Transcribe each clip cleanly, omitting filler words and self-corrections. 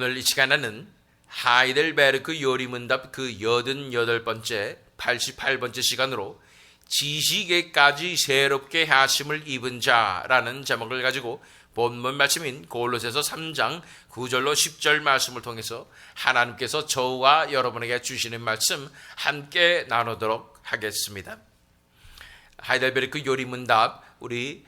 오늘 이 시간에는 하이델베르크 요리문답 그 88번째 88번째 시간으로 지식에까지 새롭게 하심을 입은 자라는 제목을 가지고 본문 말씀인 골로새서 3장 9절로 10절 말씀을 통해서 하나님께서 저와 여러분에게 주시는 말씀 함께 나누도록 하겠습니다. 하이델베르크 요리문답 우리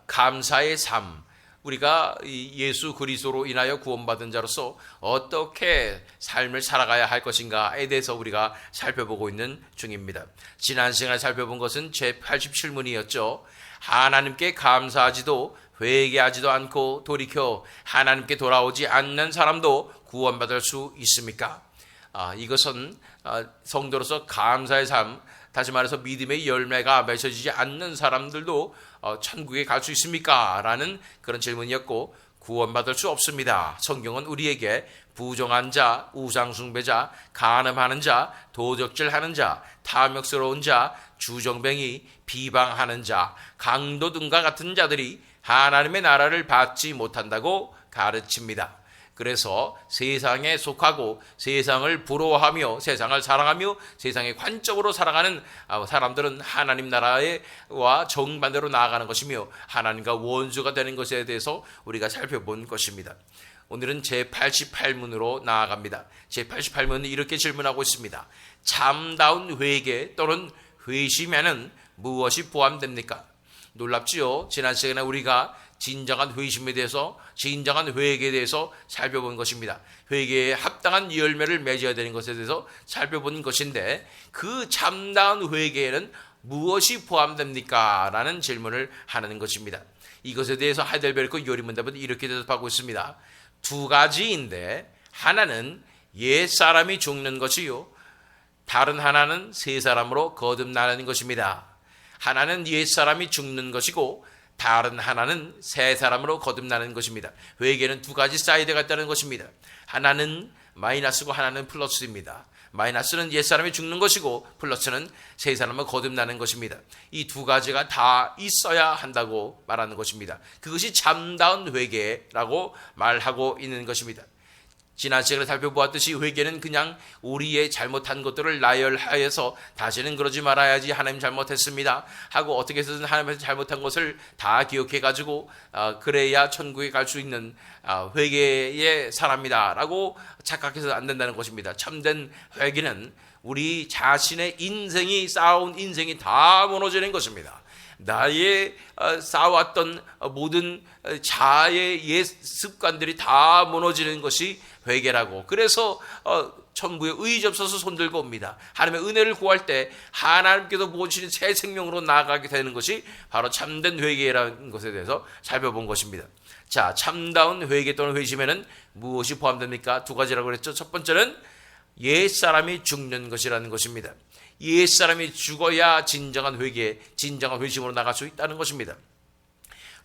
감사의 삶, 우리가 예수 그리스도로 인하여 구원받은 자로서 어떻게 삶을 살아가야 할 것인가에 대해서 우리가 살펴보고 있는 중입니다. 지난 시간에 살펴본 것은 제87문이었죠. 하나님께 감사하지도 회개하지도 않고 돌이켜 하나님께 돌아오지 않는 사람도 구원받을 수 있습니까? 이것은 성도로서 감사의 삶, 다시 말해서 믿음의 열매가 맺어지지 않는 사람들도 천국에 갈 수 있습니까? 라는 그런 질문이었고, 구원받을 수 없습니다. 성경은 우리에게 부정한 자, 우상숭배자, 간음하는 자, 도적질하는 자, 탐욕스러운 자, 주정뱅이, 비방하는 자, 강도 등과 같은 자들이 하나님의 나라를 받지 못한다고 가르칩니다. 그래서 세상에 속하고 세상을 부러워하며 세상을 사랑하며 세상의 관점으로 살아가는 사람들은 하나님 나라와 정반대로 나아가는 것이며 하나님과 원수가 되는 것에 대해서 우리가 살펴본 것입니다. 오늘은 제88문으로 나아갑니다. 제88문은 이렇게 질문하고 있습니다. 참다운 회개 또는 회심에는 무엇이 포함됩니까? 놀랍지요? 지난 시간에 우리가 진정한 회심에 대해서, 진정한 회개에 대해서 살펴본 것입니다. 회개에 합당한 열매를 맺어야 되는 것에 대해서 살펴본 것인데, 그 참다운 회개에는 무엇이 포함됩니까? 라는 질문을 하는 것입니다. 이것에 대해서 하이델베르크 요리문답은 이렇게 대답하고 있습니다. 두 가지인데, 하나는 옛사람이 죽는 것이요, 다른 하나는 새 사람으로 거듭나는 것입니다. 하나는 옛사람이 죽는 것이고 다른 하나는 새 사람으로 거듭나는 것입니다. 회개는 두 가지 사이드가 있다는 것입니다. 하나는 마이너스고 하나는 플러스입니다. 마이너스는 옛사람이 죽는 것이고 플러스는 새 사람으로 거듭나는 것입니다. 이 두 가지가 다 있어야 한다고 말하는 것입니다. 그것이 참다운 회개라고 말하고 있는 것입니다. 지난 시간에 살펴보았듯이 회개는 그냥 우리의 잘못한 것들을 나열하여서 다시는 그러지 말아야지, 하나님 잘못했습니다 하고 어떻게 해서든 하나님께서 잘못한 것을 다 기억해가지고 그래야 천국에 갈 수 있는 회개의 사람이다 라고 착각해서 안 된다는 것입니다. 참된 회개는 우리 자신의 인생이, 쌓아온 인생이 다 무너지는 것입니다. 나의 쌓아왔던 모든 자아의 옛 습관들이 다 무너지는 것이 회개라고. 그래서 천국에 의접서서 손들고 옵니다. 하나님의 은혜를 구할 때 하나님께서 보시는 새 생명으로 나아가게 되는 것이 바로 참된 회개라는 것에 대해서 살펴본 것입니다. 자, 참다운 회개 또는 회심에는 무엇이 포함됩니까? 두 가지라고 그랬죠. 첫 번째는 옛사람이 죽는 것이라는 것입니다. 옛사람이 죽어야 진정한 회개, 진정한 회심으로 나갈 수 있다는 것입니다.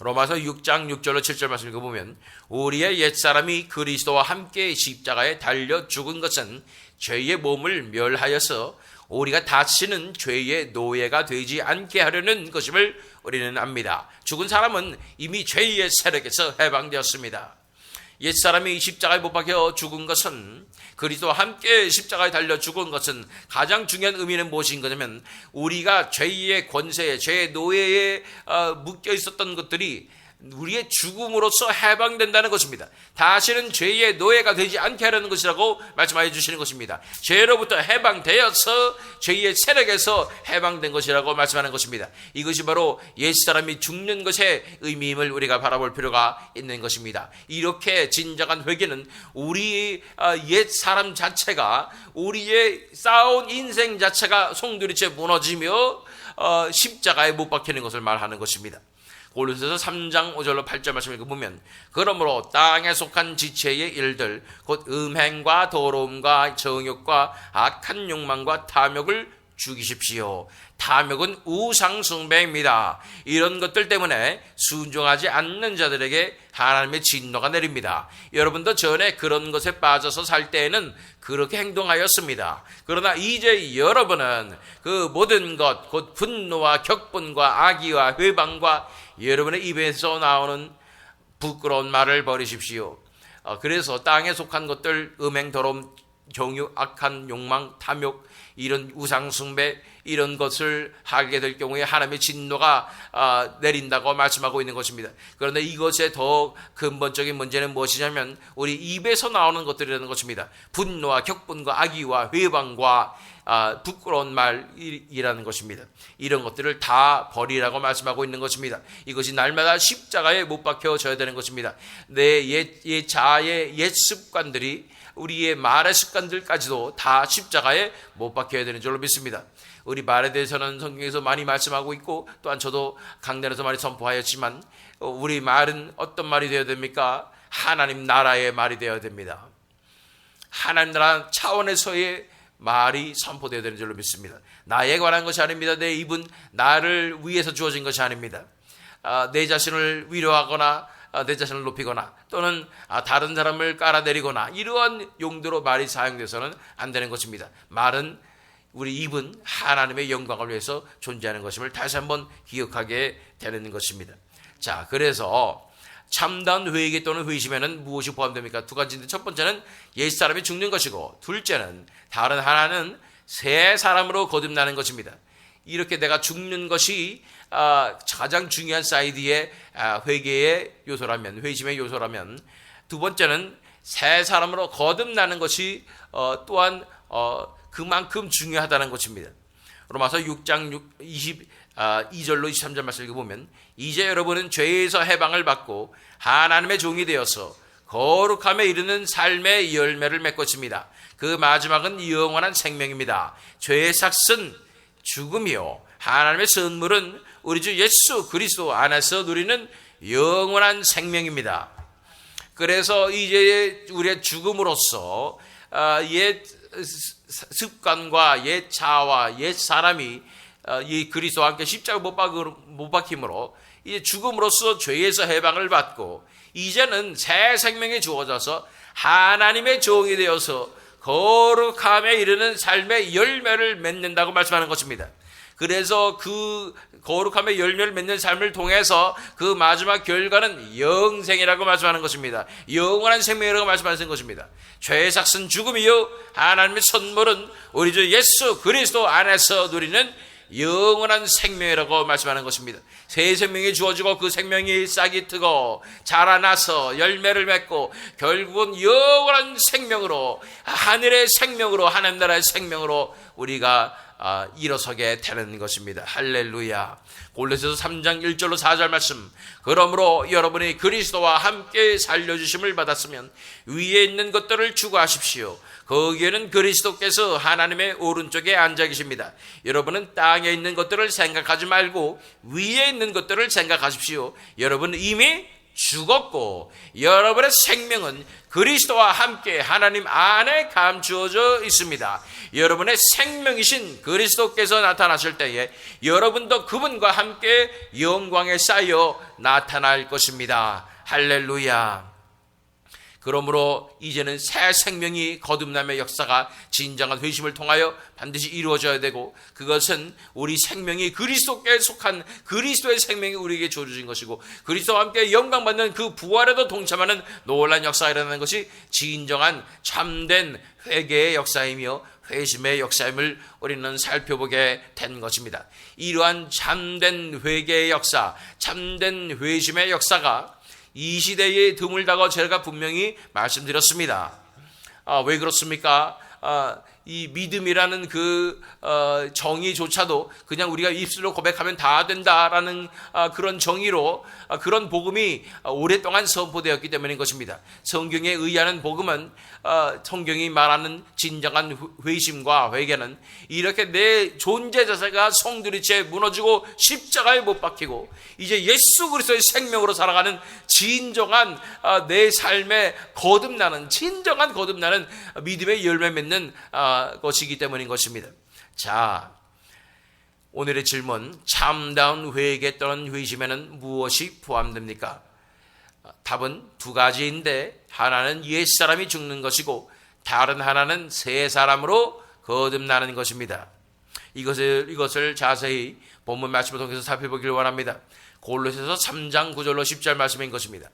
로마서 6장 6절로 7절 말씀 읽어보면, 우리의 옛사람이 그리스도와 함께 십자가에 달려 죽은 것은 죄의 몸을 멸하여서 우리가 다시는 죄의 노예가 되지 않게 하려는 것임을 우리는 압니다. 죽은 사람은 이미 죄의 세력에서 해방되었습니다. 옛사람이 십자가에 못 박혀 죽은 것은, 그리스도와 함께 십자가에 달려 죽은 것은 가장 중요한 의미는 무엇인 거냐면, 우리가 죄의 권세에, 죄의 노예에 묶여 있었던 것들이 우리의 죽음으로써 해방된다는 것입니다. 다시는 죄의 노예가 되지 않게 하려는 것이라고 말씀하여 주시는 것입니다. 죄로부터 해방되어서 죄의 세력에서 해방된 것이라고 말씀하는 것입니다. 이것이 바로 옛사람이 죽는 것의 의미임을 우리가 바라볼 필요가 있는 것입니다. 이렇게 진정한 회개는 우리 옛사람 자체가, 우리의 쌓아온 인생 자체가 송두리째 무너지며 십자가에 못 박히는 것을 말하는 것입니다. 골로새서 3장 5절로 8절 말씀을 읽어보면, 그러므로 땅에 속한 지체의 일들 곧 음행과 더러움과 정욕과 악한 욕망과 탐욕을 죽이십시오. 탐욕은 우상숭배입니다. 이런 것들 때문에 순종하지 않는 자들에게 하나님의 진노가 내립니다. 여러분도 전에 그런 것에 빠져서 살 때에는 그렇게 행동하였습니다. 그러나 이제 여러분은 그 모든 것, 곧 분노와 격분과 악의와 회방과 여러분의 입에서 나오는 부끄러운 말을 버리십시오. 그래서 땅에 속한 것들, 음행, 더러움, 정욕, 악한 욕망, 탐욕, 이런 우상 숭배, 이런 것을 하게 될 경우에 하나님의 진노가 내린다고 말씀하고 있는 것입니다. 그런데 이것의 더 근본적인 문제는 무엇이냐면 우리 입에서 나오는 것들이라는 것입니다. 분노와 격분과 악의와 회방과 부끄러운 말이라는 것입니다. 이런 것들을 다 버리라고 말씀하고 있는 것입니다. 이것이 날마다 십자가에 못 박혀져야 되는 것입니다. 내 옛 자아의 옛 습관들이, 우리의 말의 습관들까지도 다 십자가에 못 박혀야 되는 줄로 믿습니다. 우리 말에 대해서는 성경에서 많이 말씀하고 있고, 또한 저도 강단에서 많이 선포하였지만, 우리 말은 어떤 말이 되어야 됩니까? 하나님 나라의 말이 되어야 됩니다. 하나님 나라 차원에서의 말이 선포되어야 되는 줄로 믿습니다. 나에 관한 것이 아닙니다. 내 입은 나를 위해서 주어진 것이 아닙니다. 내 자신을 위로하거나 내 자신을 높이거나 또는 다른 사람을 깔아내리거나 이러한 용도로 말이 사용돼서는 안 되는 것입니다. 말은, 우리 입은 하나님의 영광을 위해서 존재하는 것임을 다시 한번 기억하게 되는 것입니다. 자, 그래서 참다운 회개 또는 회심에는 무엇이 포함됩니까? 두 가지인데, 첫 번째는 옛사람이 죽는 것이고, 둘째는 다른 하나는 새 사람으로 거듭나는 것입니다. 이렇게 내가 죽는 것이 가장 중요한 사이드의 회개의 요소라면, 회심의 요소라면, 두 번째는 새 사람으로 거듭나는 것이 또한 그만큼 중요하다는 것입니다. 로마서 6장 22절로 23절 말씀을 읽어보면, 이제 여러분은 죄에서 해방을 받고 하나님의 종이 되어서 거룩함에 이르는 삶의 열매를 맺고 있습니다. 그 마지막은 영원한 생명입니다. 죄의 삭은 죽음이요, 하나님의 선물은 우리 주 예수 그리스도 안에서 누리는 영원한 생명입니다. 그래서 이제 우리의 죽음으로써 옛 습관과 옛 자아와 옛 사람이 이 그리스도와 함께 십자가 못 박힘으로 이제 죽음으로써 죄에서 해방을 받고, 이제는 새 생명이 주어져서 하나님의 종이 되어서 거룩함에 이르는 삶의 열매를 맺는다고 말씀하는 것입니다. 그래서 그 거룩함의 열매를 맺는 삶을 통해서 그 마지막 결과는 영생이라고 말씀하는 것입니다. 영원한 생명이라고 말씀하는 것입니다. 죄의 삭은 죽음이요, 하나님의 선물은 우리 주 예수 그리스도 안에서 누리는 영원한 생명이라고 말씀하는 것입니다. 새 생명이 주어지고 그 생명이 싹이 트고 자라나서 열매를 맺고 결국은 영원한 생명으로, 하늘의 생명으로, 하나님 나라의 생명으로 우리가 일어서게 되는 것입니다. 할렐루야. 골로새서 3장 1절로 4절 말씀, 그러므로 여러분이 그리스도와 함께 살려주심을 받았으면 위에 있는 것들을 추구하십시오. 거기에는 그리스도께서 하나님의 오른쪽에 앉아 계십니다. 여러분은 땅에 있는 것들을 생각하지 말고 위에 있는 것들을 생각하십시오. 여러분은 이미 죽었고 여러분의 생명은 그리스도와 함께 하나님 안에 감추어져 있습니다. 여러분의 생명이신 그리스도께서 나타나실 때에 여러분도 그분과 함께 영광에 쌓여 나타날 것입니다. 할렐루야. 그러므로 이제는 새 생명이 거듭남의 역사가 진정한 회심을 통하여 반드시 이루어져야 되고, 그것은 우리 생명이 그리스도께 속한 그리스도의 생명이 우리에게 주어진 것이고, 그리스도와 함께 영광받는 그 부활에도 동참하는 놀라운 역사가 일어나는 것이 진정한 참된 회개의 역사이며 회심의 역사임을 우리는 살펴보게 된 것입니다. 이러한 참된 회개의 역사, 참된 회심의 역사가 이 시대에 드물다고 제가 분명히 말씀드렸습니다. 왜 그렇습니까? 이 믿음이라는 그 정의조차도 그냥 우리가 입술로 고백하면 다 된다라는 그런 정의로 그런 복음이 오랫동안 선포되었기 때문인 것입니다. 성경에 의하는 복음은, 성경이 말하는 진정한 회심과 회개는 이렇게 내 존재 자체가 송두리째 무너지고 십자가에 못 박히고 이제 예수 그리스도의 생명으로 살아가는 진정한 내 삶에 거듭나는, 진정한 거듭나는 믿음의 열매 맺는 것이기 때문인 것입니다. 자, 오늘의 질문, 참다운 회개 또는 회심에는 무엇이 포함됩니까? 답은 두 가지인데, 하나는 옛사람이 죽는 것이고 다른 하나는 새 사람으로 거듭나는 것입니다. 이것을 자세히 본문 말씀을 통해서 살펴보기를 원합니다. 골로새서 3장 9절로 10절 말씀인 것입니다.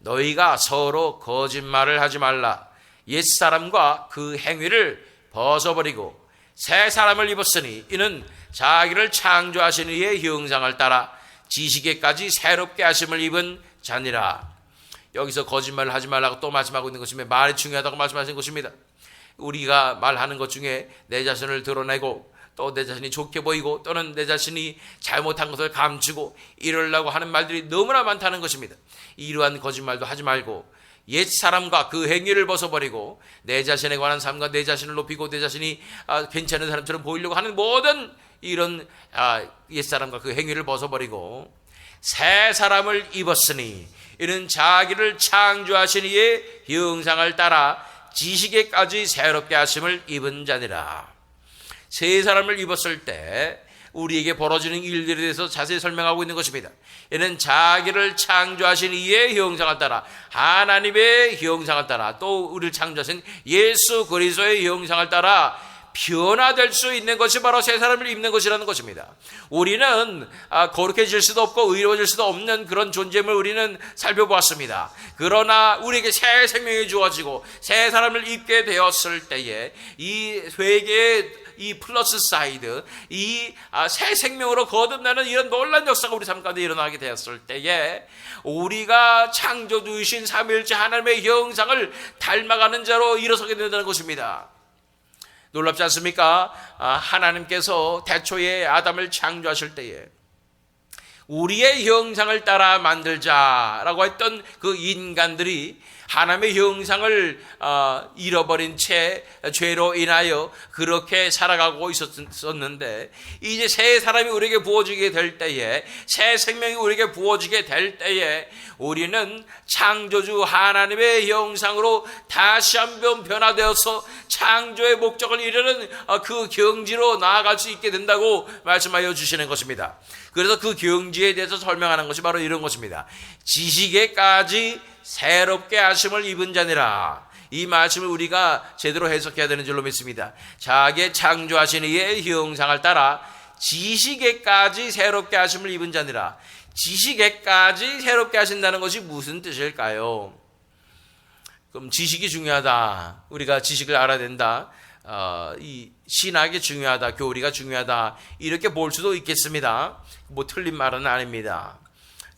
너희가 서로 거짓말을 하지 말라. 옛사람과 그 행위를 벗어버리고 새 사람을 입었으니 이는 자기를 창조하신 이의 형상을 따라 지식에까지 새롭게 하심을 입은 자니라. 여기서 거짓말을 하지 말라고 또 말씀하고 있는 것이며 말이 중요하다고 말씀하신 것입니다. 우리가 말하는 것 중에 내 자신을 드러내고 또 내 자신이 좋게 보이고 또는 내 자신이 잘못한 것을 감추고 이러려고 하는 말들이 너무나 많다는 것입니다. 이러한 거짓말도 하지 말고 옛 사람과 그 행위를 벗어버리고 내 자신에 관한 삶과 내 자신을 높이고 내 자신이 괜찮은 사람처럼 보이려고 하는 모든 이런 옛 사람과 그 행위를 벗어버리고 새 사람을 입었으니 이는 자기를 창조하신 이의 형상을 따라 지식에까지 새롭게 하심을 입은 자니라. 새 사람을 입었을 때 우리에게 벌어지는 일들에 대해서 자세히 설명하고 있는 것입니다. 이는 자기를 창조하신 이의 형상을 따라 하나님의 형상을 따라 또 우리를 창조하신 예수 그리스도의 형상을 따라 변화될 수 있는 것이 바로 새 사람을 입는 것이라는 것입니다. 우리는 거룩해질 수도 없고 의로워질 수도 없는 그런 존재임을 우리는 살펴보았습니다. 그러나 우리에게 새 생명이 주어지고 새 사람을 입게 되었을 때에 이 회개의 이 플러스 사이드, 이 새 생명으로 거듭나는 이런 놀라운 역사가 우리 삶 가운데 일어나게 되었을 때에 우리가 창조주이신 삼위일체 하나님의 형상을 닮아가는 자로 일어서게 된다는 것입니다. 놀랍지 않습니까? 하나님께서 태초에 아담을 창조하실 때에 우리의 형상을 따라 만들자라고 했던 그 인간들이 하나님의 형상을 잃어버린 채 죄로 인하여 그렇게 살아가고 있었는데 이제 새 사람이 우리에게 부어지게 될 때에 새 생명이 우리에게 부어지게 될 때에 우리는 창조주 하나님의 형상으로 다시 한번 변화되어서 창조의 목적을 이루는 그 경지로 나아갈 수 있게 된다고 말씀하여 주시는 것입니다. 그래서 그 경지에 대해서 설명하는 것이 바로 이런 것입니다. 지식에까지 새롭게 하심을 입은 자니라. 이 말씀을 우리가 제대로 해석해야 되는 줄로 믿습니다. 자기의 창조하신 이의 형상을 따라 지식에까지 새롭게 하심을 입은 자니라. 지식에까지 새롭게 하신다는 것이 무슨 뜻일까요? 그럼 지식이 중요하다. 우리가 지식을 알아야 된다. 이 신학이 중요하다. 교리가 중요하다. 이렇게 볼 수도 있겠습니다. 뭐 틀린 말은 아닙니다.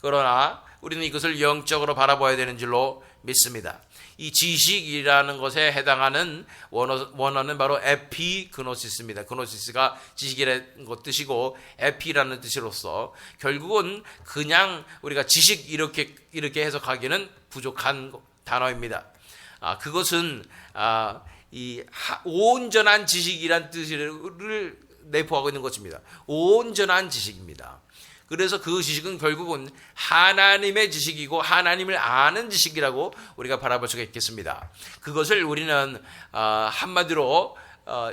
그러나 우리는 이것을 영적으로 바라봐야 되는 줄로 믿습니다. 이 지식이라는 것에 해당하는 원어는 바로 에피그노시스입니다. 그노시스가 지식이라는 것 뜻이고 에피라는 뜻으로서 결국은 그냥 우리가 지식 이렇게 해석하기는 부족한 단어입니다. 그것은 이 온전한 지식이란 뜻을 내포하고 있는 것입니다. 온전한 지식입니다. 그래서 그 지식은 결국은 하나님의 지식이고 하나님을 아는 지식이라고 우리가 바라볼 수가 있겠습니다. 그것을 우리는 한마디로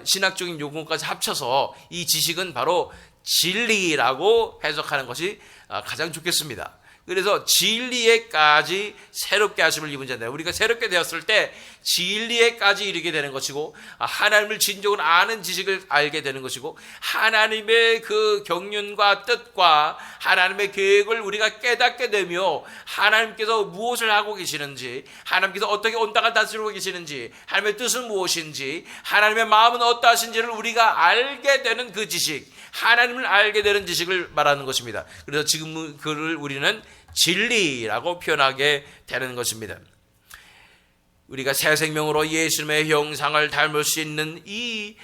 신학적인 용어까지 합쳐서 이 지식은 바로 진리라고 해석하는 것이 가장 좋겠습니다. 그래서 진리에까지 새롭게 하심을 입은 자인데 우리가 새롭게 되었을 때 진리에까지 이르게 되는 것이고 하나님을 진정으로 아는 지식을 알게 되는 것이고 하나님의 그 경륜과 뜻과 하나님의 계획을 우리가 깨닫게 되며 하나님께서 무엇을 하고 계시는지 하나님께서 어떻게 온 땅을 다스리고 계시는지 하나님의 뜻은 무엇인지 하나님의 마음은 어떠하신지를 우리가 알게 되는 그 지식 하나님을 알게 되는 지식을 말하는 것입니다. 그래서 지금 그를 우리는 진리라고 표현하게 되는 것입니다. 우리가 새 생명으로 예수님의 형상을 닮을 수 있는 이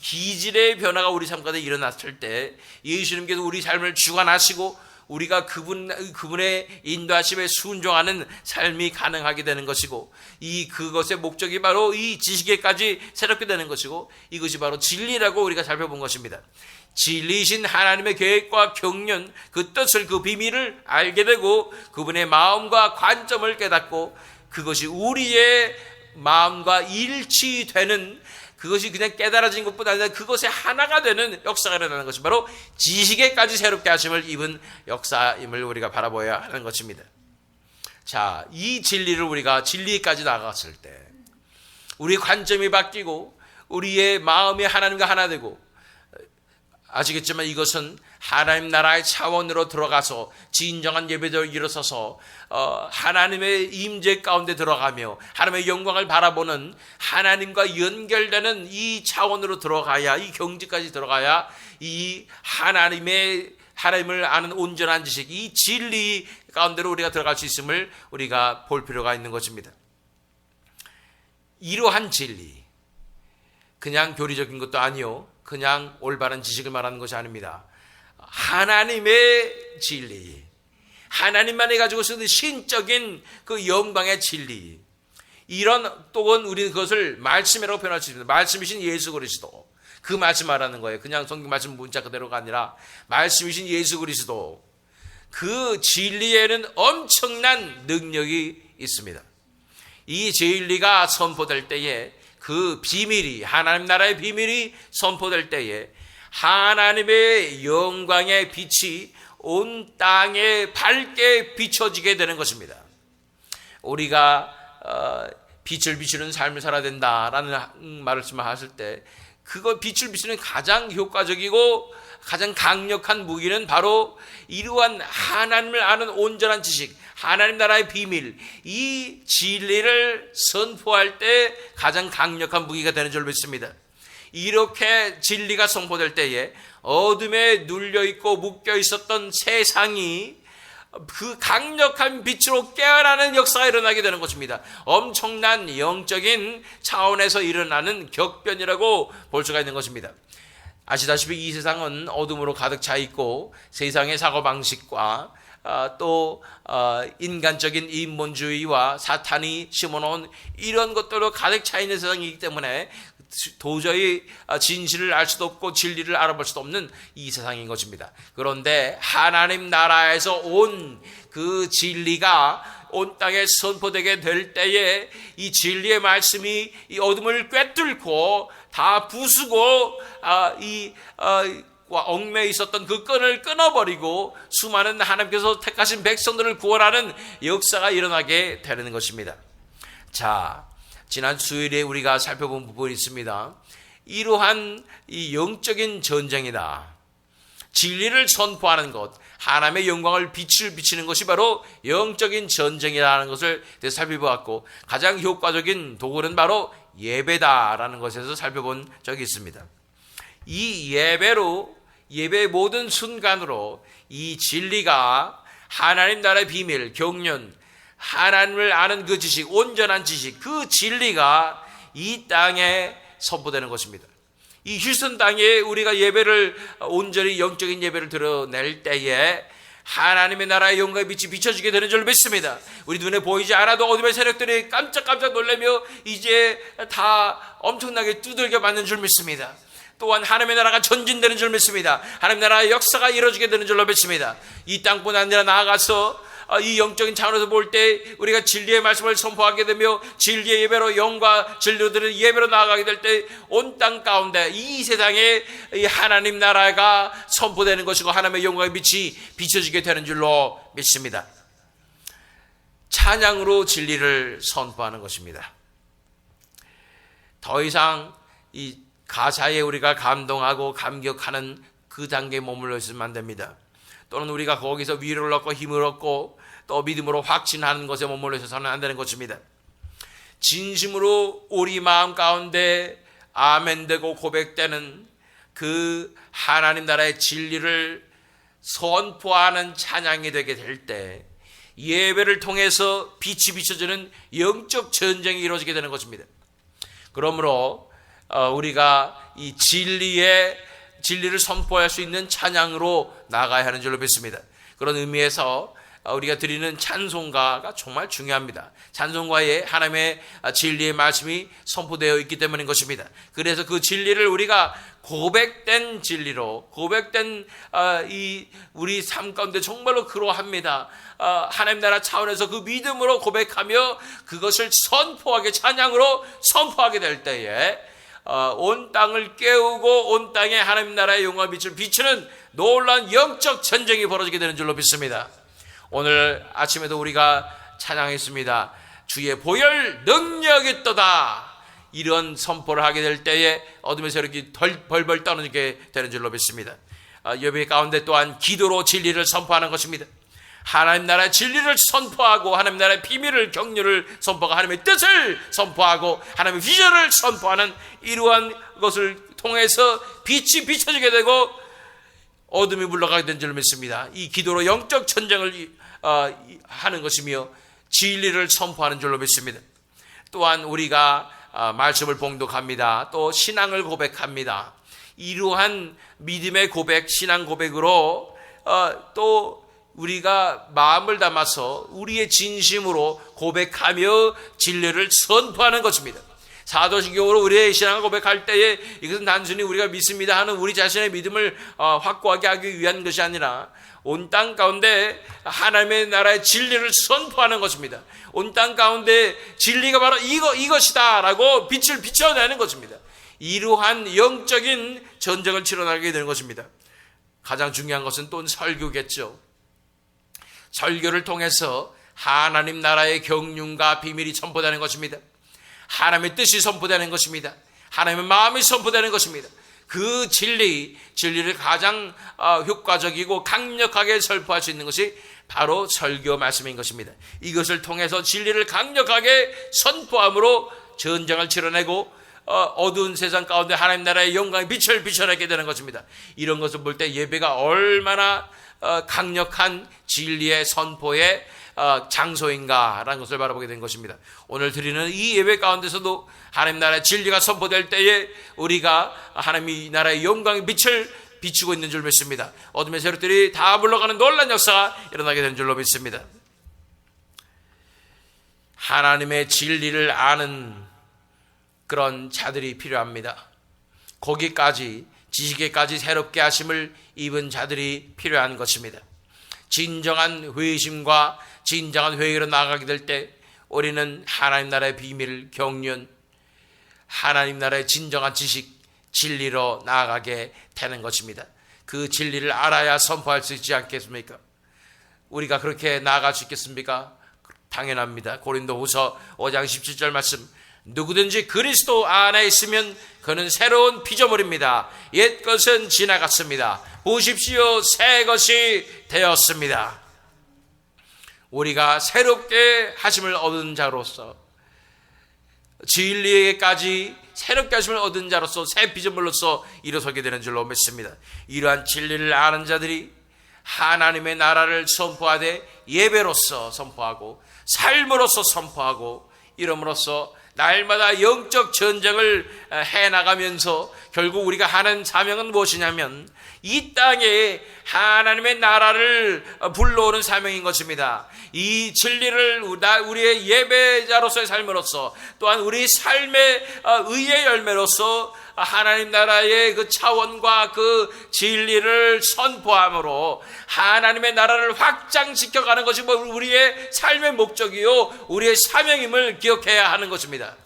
기질의 변화가 우리 삶 가운데 일어났을 때 예수님께서 우리 삶을 주관하시고 우리가 그분의 인도하심에 순종하는 삶이 가능하게 되는 것이고 그것의 목적이 바로 이 지식에까지 새롭게 되는 것이고 이것이 바로 진리라고 우리가 살펴본 것입니다. 진리이신 하나님의 계획과 경륜, 그 뜻을, 그 비밀을 알게 되고 그분의 마음과 관점을 깨닫고 그것이 우리의 마음과 일치되는 그것이 그냥 깨달아진 것보다 아니라 그것에 하나가 되는 역사가 일어나는 것이 바로 지식에까지 새롭게 하심을 입은 역사임을 우리가 바라보아야 하는 것입니다. 자, 이 진리를 우리가 진리까지 나아갔을 때 우리의 관점이 바뀌고 우리의 마음이 하나님과 하나 되고 아시겠지만 이것은 하나님 나라의 차원으로 들어가서 진정한 예배를 일어서서 하나님의 임재 가운데 들어가며 하나님의 영광을 바라보는 하나님과 연결되는 이 차원으로 들어가야, 이 경지까지 들어가야 이 하나님을 아는 온전한 지식, 이 진리 가운데로 우리가 들어갈 수 있음을 우리가 볼 필요가 있는 것입니다. 이러한 진리, 그냥 교리적인 것도 아니요, 그냥 올바른 지식을 말하는 것이 아닙니다. 하나님의 진리, 하나님만이 가지고 있는 신적인 그 영광의 진리, 이런 또한 우리는 그것을 말씀이라고 표현할 수 있습니다. 말씀이신 예수 그리스도, 그 말씀 말하는 거예요. 그냥 성경 말씀 문자 그대로가 아니라 말씀이신 예수 그리스도, 그 진리에는 엄청난 능력이 있습니다. 이 진리가 선포될 때에, 그 비밀이, 하나님 나라의 비밀이 선포될 때에 하나님의 영광의 빛이 온 땅에 밝게 비춰지게 되는 것입니다. 우리가 빛을 비추는 삶을 살아야 된다라는 말씀을 하실 때, 그거 빛을 비추는 가장 효과적이고 가장 강력한 무기는 바로 이러한 하나님을 아는 온전한 지식, 하나님 나라의 비밀, 이 진리를 선포할 때 가장 강력한 무기가 되는 줄 믿습니다. 이렇게 진리가 선포될 때에 어둠에 눌려있고 묶여있었던 세상이 그 강력한 빛으로 깨어나는 역사가 일어나게 되는 것입니다. 엄청난 영적인 차원에서 일어나는 격변이라고 볼 수가 있는 것입니다. 아시다시피 이 세상은 어둠으로 가득 차 있고 세상의 사고방식과 또 인간적인 인본주의와 사탄이 심어놓은 이런 것들로 가득 차 있는 세상이기 때문에 도저히 진실을 알 수도 없고 진리를 알아볼 수도 없는 이 세상인 것입니다. 그런데 하나님 나라에서 온 그 진리가 온 땅에 선포되게 될 때에 이 진리의 말씀이 이 어둠을 꿰뚫고 다 부수고 얽매여 있었던 그 끈을 끊어버리고 수많은 하나님께서 택하신 백성들을 구원하는 역사가 일어나게 되는 것입니다. 자, 지난 수요일에 우리가 살펴본 부분이 있습니다. 이러한 이 영적인 전쟁이다. 진리를 선포하는 것, 하나님의 영광을 빛을 비치는 것이 바로 영적인 전쟁이라는 것을 살펴보았고, 가장 효과적인 도구는 바로 예배다라는 것에서 살펴본 적이 있습니다. 이 예배의 모든 순간으로 이 진리가 하나님 나라의 비밀, 경륜, 하나님을 아는 그 지식, 온전한 지식, 그 진리가 이 땅에 선포되는 것입니다. 이 휴스턴 땅에 우리가 예배를 온전히 영적인 예배를 드러낼 때에 하나님의 나라의 영광의 빛이 비춰지게 되는 줄 믿습니다. 우리 눈에 보이지 않아도 어둠의 세력들이 깜짝깜짝 놀라며 이제 다 엄청나게 두들겨 맞는 줄 믿습니다. 또한 하나님의 나라가 전진되는 줄 믿습니다. 하나님의 나라의 역사가 이루어지게 되는 줄로 믿습니다. 이 땅뿐 아니라 나아가서 이 영적인 차원에서 볼 때 우리가 진리의 말씀을 선포하게 되며 진리의 예배로, 영과 진리로 드리는 예배로 나아가게 될 때 온 땅 가운데 이 세상에 이 하나님 나라가 선포되는 것이고 하나님의 영광의 빛이 비춰지게 되는 줄로 믿습니다. 찬양으로 진리를 선포하는 것입니다. 더 이상 이 가사에 우리가 감동하고 감격하는 그 단계에 머물러 있으면 안 됩니다. 또는 우리가 거기서 위로를 얻고 힘을 얻고 또 믿음으로 확신하는 것에 머물러 있어서는 안 되는 것입니다. 진심으로 우리 마음 가운데 아멘되고 고백되는 그 하나님 나라의 진리를 선포하는 찬양이 되게 될 때 예배를 통해서 빛이 비춰지는 영적 전쟁이 이루어지게 되는 것입니다. 그러므로 우리가 이 진리를 선포할 수 있는 찬양으로 나가야 하는 줄로 믿습니다. 그런 의미에서 우리가 드리는 찬송가가 정말 중요합니다. 찬송가에 하나님의 진리의 말씀이 선포되어 있기 때문인 것입니다. 그래서 그 진리를 우리가 고백된 진리로, 고백된 이 우리 삶 가운데 정말로 그러합니다. 하나님 나라 차원에서 그 믿음으로 고백하며 그것을 선포하게, 찬양으로 선포하게 될 때에 온 땅을 깨우고 온 땅에 하나님 나라의 영광 빛을 비추는 놀라운 영적 전쟁이 벌어지게 되는 줄로 믿습니다. 오늘 아침에도 우리가 찬양했습니다. 주의 보혈 능력이 있도다. 이런 선포를 하게 될 때에 어둠에서 이렇게 벌벌 떠는 게 되는 줄로 믿습니다. 예배 가운데 또한 기도로 진리를 선포하는 것입니다. 하나님 나라의 진리를 선포하고 하나님 나라의 비밀을 경륜을 선포하고 하나님의 뜻을 선포하고 하나님의 비전을 선포하는 이러한 것을 통해서 빛이 비춰지게 되고 어둠이 물러가게 된 줄 믿습니다. 이 기도로 영적 전쟁을 하는 것이며 진리를 선포하는 줄로 믿습니다. 또한 우리가 말씀을 봉독합니다. 또 신앙을 고백합니다. 이러한 믿음의 고백, 신앙 고백으로 또 우리가 마음을 담아서 우리의 진심으로 고백하며 진리를 선포하는 것입니다. 사도신경으로 우리의 신앙을 고백할 때에 이것은 단순히 우리가 믿습니다 하는 우리 자신의 믿음을 확고하게 하기 위한 것이 아니라 온 땅 가운데 하나님의 나라의 진리를 선포하는 것입니다. 온 땅 가운데 진리가 바로 이것이다 라고 빛을 비춰내는 것입니다. 이러한 영적인 전쟁을 치러나가게 되는 것입니다. 가장 중요한 것은 또 설교겠죠. 설교를 통해서 하나님 나라의 경륜과 비밀이 선포되는 것입니다. 하나님의 뜻이 선포되는 것입니다. 하나님의 마음이 선포되는 것입니다. 그 진리를 가장 효과적이고 강력하게 선포할 수 있는 것이 바로 설교 말씀인 것입니다. 이것을 통해서 진리를 강력하게 선포함으로 전쟁을 치러내고 어두운 세상 가운데 하나님 나라의 영광의 빛을 비춰내게 되는 것입니다. 이런 것을 볼 때 예배가 얼마나 강력한 진리의 선포의 장소인가라는 것을 바라보게 된 것입니다. 오늘 드리는 이 예배 가운데서도 하나님 나라의 진리가 선포될 때에 우리가 하나님의 나라의 영광의 빛을 비추고 있는 줄 믿습니다. 어둠의 세력들이 다 물러가는 놀라운 역사가 일어나게 된 줄로 믿습니다. 하나님의 진리를 아는 그런 자들이 필요합니다. 거기까지 지식에까지 새롭게 하심을 입은 자들이 필요한 것입니다. 진정한 회심과 진정한 회의로 나아가게 될 때 우리는 하나님 나라의 비밀, 경륜, 하나님 나라의 진정한 지식, 진리로 나아가게 되는 것입니다. 그 진리를 알아야 선포할 수 있지 않겠습니까? 우리가 그렇게 나아갈 수 있겠습니까? 당연합니다. 고린도후서 5장 17절 말씀, 누구든지 그리스도 안에 있으면 그는 새로운 피조물입니다. 옛 것은 지나갔습니다. 보십시오, 새 것이 되었습니다. 우리가 새롭게 하심을 얻은 자로서, 진리에까지 새롭게 하심을 얻은 자로서, 새 피조물로서 일어서게 되는 줄로 믿습니다. 이러한 진리를 아는 자들이 하나님의 나라를 선포하되 예배로서 선포하고 삶으로서 선포하고 이름으로써 날마다 영적 전쟁을 해나가면서 결국 우리가 하는 사명은 무엇이냐면 이 땅에 하나님의 나라를 불러오는 사명인 것입니다. 이 진리를 우리의 예배자로서의 삶으로서 또한 우리 삶의 의의 열매로서 하나님 나라의 그 차원과 그 진리를 선포함으로 하나님의 나라를 확장시켜가는 것이 우리의 삶의 목적이요 우리의 사명임을 기억해야 하는 것입니다.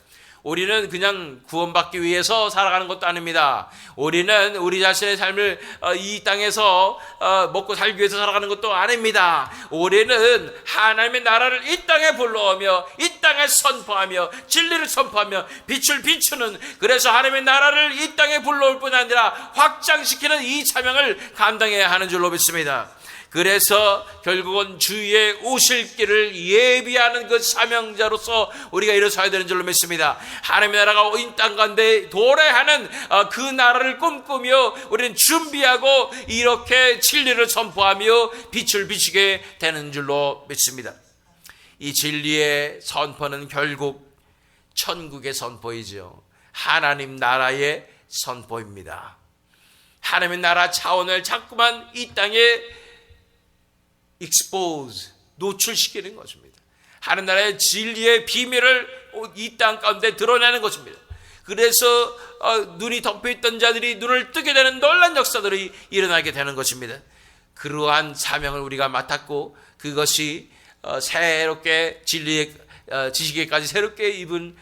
우리는 그냥 구원받기 위해서 살아가는 것도 아닙니다. 우리는 우리 자신의 삶을 이 땅에서 먹고 살기 위해서 살아가는 것도 아닙니다. 우리는 하나님의 나라를 이 땅에 불러오며 이 땅에 선포하며 진리를 선포하며 빛을 비추는, 그래서 하나님의 나라를 이 땅에 불러올 뿐 아니라 확장시키는 이 사명을 감당해야 하는 줄로 믿습니다. 그래서 결국은 주의 오실 길을 예비하는 그 사명자로서 우리가 일어서야 되는 줄로 믿습니다. 하나님의 나라가 이 땅 가운데 도래하는 그 나라를 꿈꾸며 우리는 준비하고 이렇게 진리를 선포하며 빛을 비추게 되는 줄로 믿습니다. 이 진리의 선포는 결국 천국의 선포이죠. 하나님 나라의 선포입니다. 하나님의 나라 차원을 자꾸만 이 땅에 expose, 노출시키는 것입니다. 하나님 나라의 진리의 비밀을 이 땅 가운데 드러내는 것입니다. 그래서 눈이 덮여있던 자들이 눈을 뜨게 되는 놀라운 역사들이 일어나게 되는 것입니다. 그러한 사명을 우리가 맡았고 그것이 새롭게 진리의 지식에까지 새롭게 입은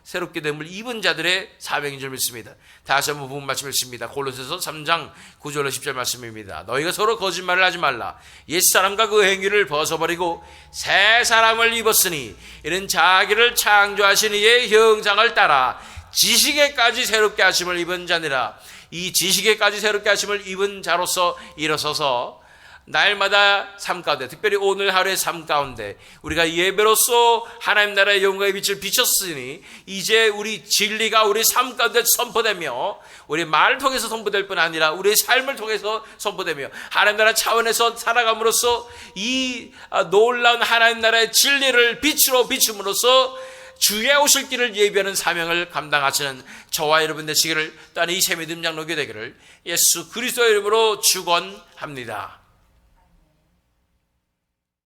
새롭게 됨을 입은 자들의 사명인 줄 믿습니다. 다시 한번 본 말씀 읽습니다. 골로새서 3장 9절로 10절 말씀입니다. 너희가 서로 거짓말을 하지 말라. 옛사람과 그 행위를 벗어버리고 새 사람을 입었으니 이는 자기를 창조하신 이의 형상을 따라 지식에까지 새롭게 하심을 입은 자니라. 이 지식에까지 새롭게 하심을 입은 자로서 일어서서 날마다 삶 가운데, 특별히 오늘 하루의 삶 가운데 우리가 예배로서 하나님 나라의 영광의 빛을 비쳤으니 이제 우리 진리가 우리 삶 가운데 선포되며 우리 말을 통해서 선포될 뿐 아니라 우리의 삶을 통해서 선포되며 하나님 나라 차원에서 살아감으로써 이 놀라운 하나님 나라의 진리를 빛으로 비춤으로써 주의 오실 길을 예비하는 사명을 감당하시는 저와 여러분 되시기를, 또한 이 새믿음 장로교 되기를 예수 그리스도의 이름으로 축원합니다.